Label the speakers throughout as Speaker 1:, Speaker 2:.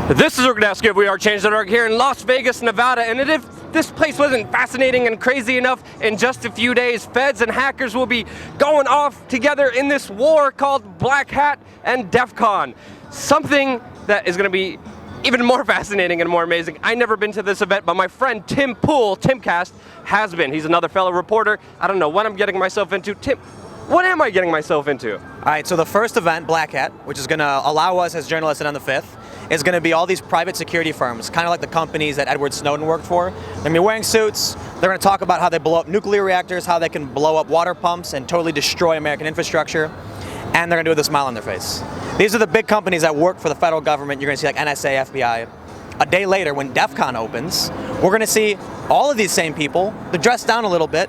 Speaker 1: This is Orgdask of WeAreChange.org here in Las Vegas, Nevada, and if this place wasn't fascinating and crazy enough, in just a few days, feds and hackers will be going off together in this war called Blackhat and Defcon. Something that is going to be even more fascinating and more amazing. I've never been to this event, but my friend Tim Pool, Timcast, has been. He's another fellow reporter. I don't know what I'm getting myself into. Tim, what am I getting myself into?
Speaker 2: All right, so the first event, Blackhat, which is going to allow us as journalists in on the 5th, is going to be all these private security firms, kind of like the companies that Edward Snowden worked for. They're going to be wearing suits. They're going to talk about how they blow up nuclear reactors, how they can blow up water pumps and totally destroy American infrastructure. And they're going to do it with a smile on their face. These are the big companies that work for the federal government. You're going to see like NSA, FBI. A day later, when Defcon opens, we're going to see all of these same people. They're dressed down a little bit.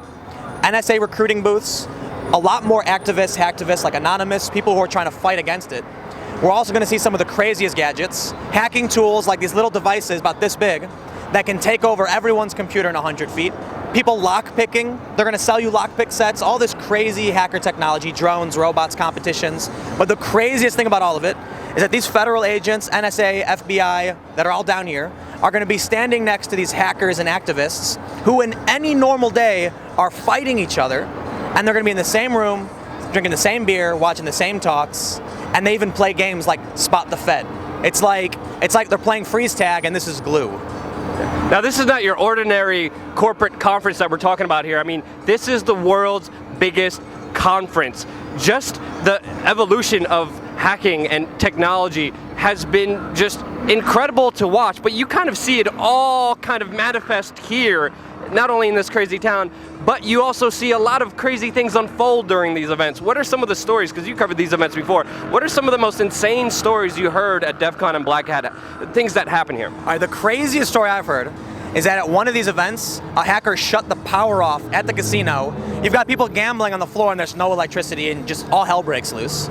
Speaker 2: NSA recruiting booths. A lot more activists, hacktivists like Anonymous, people who are trying to fight against it. We're also going to see some of the craziest gadgets, hacking tools like these little devices about this big that can take over everyone's computer in 100 feet. People lockpicking, they're going to sell you lockpick sets, all this crazy hacker technology, drones, robots, competitions. But the craziest thing about all of it is that these federal agents, NSA, FBI, that are all down here, are going to be standing next to these hackers and activists who in any normal day are fighting each other, and they're going to be in the same room, drinking the same beer, watching the same talks, and they even play games like Spot the Fed. It's like they're playing freeze tag and this is glue.
Speaker 1: Now this is not your ordinary corporate conference that we're talking about here. I mean, this is the world's biggest conference. Just the evolution of hacking and technology has been just incredible to watch, but you kind of see it all kind of manifest here, not only in this crazy town, but you also see a lot of crazy things unfold during these events. What are some of the stories, because you covered these events before, what are some of the most insane stories you heard at Defcon and Blackhat, things that happen here?
Speaker 2: All right, the craziest story I've heard is that at one of these events, a hacker shut the power off at the casino. You've got people gambling on the floor and there's no electricity and just all hell breaks loose.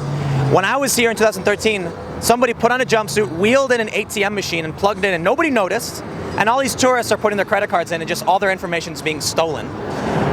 Speaker 2: When I was here in 2013, somebody put on a jumpsuit, wheeled in an ATM machine and plugged it in and nobody noticed. And all these tourists are putting their credit cards in and just all their information is being stolen.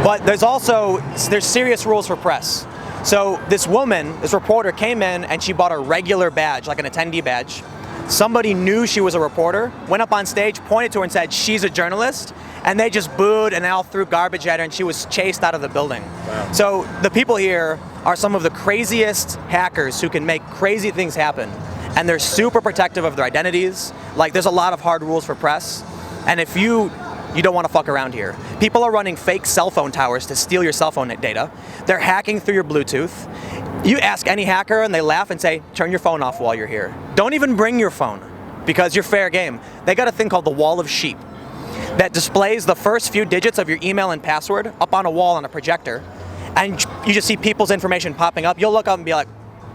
Speaker 2: But there's serious rules for press. So this woman, this reporter came in and she bought a regular badge, like an attendee badge. Somebody knew she was a reporter, went up on stage, pointed to her and said, she's a journalist. And they just booed and they all threw garbage at her and she was chased out of the building. Wow. So the people here are some of the craziest hackers who can make crazy things happen. And they're super protective of their identities. Like there's a lot of hard rules for press. And if you don't want to fuck around here. People are running fake cell phone towers to steal your cell phone data. They're hacking through your Bluetooth. You ask any hacker and they laugh and say, turn your phone off while you're here. Don't even bring your phone because you're fair game. They got a thing called the wall of sheep that displays the first few digits of your email and password up on a wall on a projector. And you just see people's information popping up. You'll look up and be like,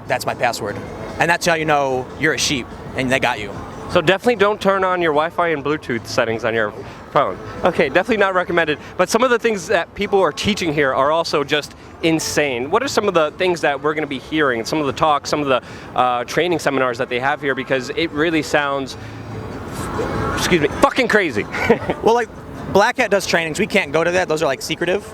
Speaker 2: that's my password. And that's how you know you're a sheep and they got you.
Speaker 1: So definitely don't turn on your Wi-Fi and Bluetooth settings on your phone. Okay, definitely not recommended. But some of the things that people are teaching here are also just insane. What are some of the things that we're going to be hearing, some of the talks, some of the training seminars that they have here? Because it really sounds, excuse me, fucking crazy.
Speaker 2: Well, like Blackhat does trainings. We can't go to that. Those are like secretive.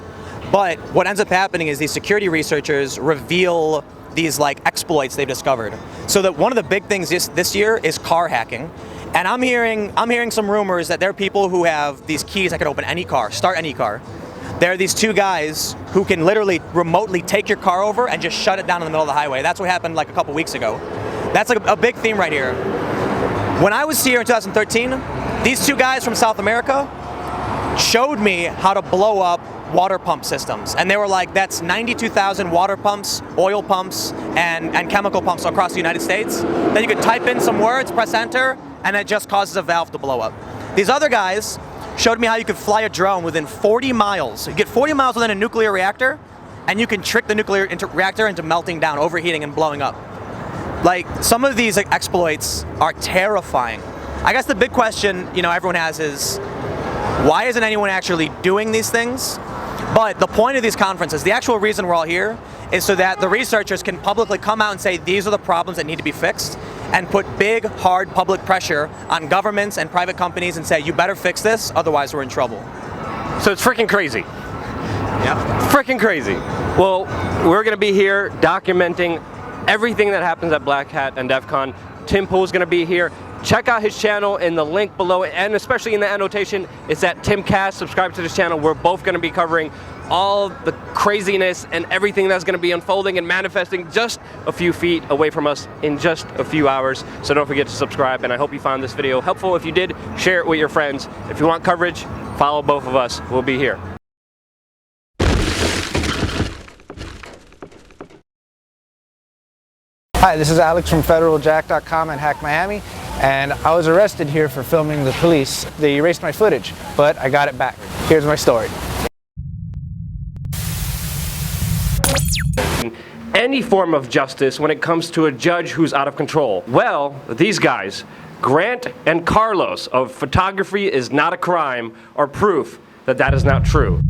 Speaker 2: But what ends up happening is these security researchers reveal these like exploits they've discovered. So that one of the big things this year is car hacking. And I'm hearing some rumors that there are people who have these keys that can open any car, start any car. There are these two guys who can literally remotely take your car over and just shut it down in the middle of the highway. That's what happened like a couple weeks ago. That's like a big theme right here. When I was here in 2013, these two guys from South America showed me how to blow up water pump systems. And they were like, that's 92,000 water pumps, oil pumps, and chemical pumps across the United States. Then you could type in some words, press enter, and it just causes a valve to blow up. These other guys showed me how you could fly a drone within 40 miles. You get 40 miles within a nuclear reactor, and you can trick the nuclear reactor into melting down, overheating, and blowing up. Like, some of these exploits are terrifying. I guess the big question, everyone has is, why isn't anyone actually doing these things? But the point of these conferences, the actual reason we're all here, is so that the researchers can publicly come out and say these are the problems that need to be fixed and put big, hard public pressure on governments and private companies and say, you better fix this, otherwise we're in trouble.
Speaker 1: So it's freaking crazy.
Speaker 2: Yeah.
Speaker 1: Freaking crazy. Well, we're going to be here documenting everything that happens at Blackhat and Defcon. Tim Pool's going to be here. check out his channel in the link below, and especially in the annotation, it's at TimCast. Subscribe to this channel. We're both going to be covering all the craziness and everything that's going to be unfolding and manifesting just a few feet away from us in just a few hours. So don't forget to subscribe, and I hope you found this video helpful. If you did, share it with your friends. If you want coverage, follow both of us. We'll be here.
Speaker 3: Hi, this is Alex from FederalJack.com and Hack Miami, and I was arrested here for filming the police. They erased my footage, but I got it back. Here's my story.
Speaker 1: Any form of justice when it comes to a judge who's out of control. Well, these guys, Grant and Carlos of Photography is Not a Crime, are proof that that is not true.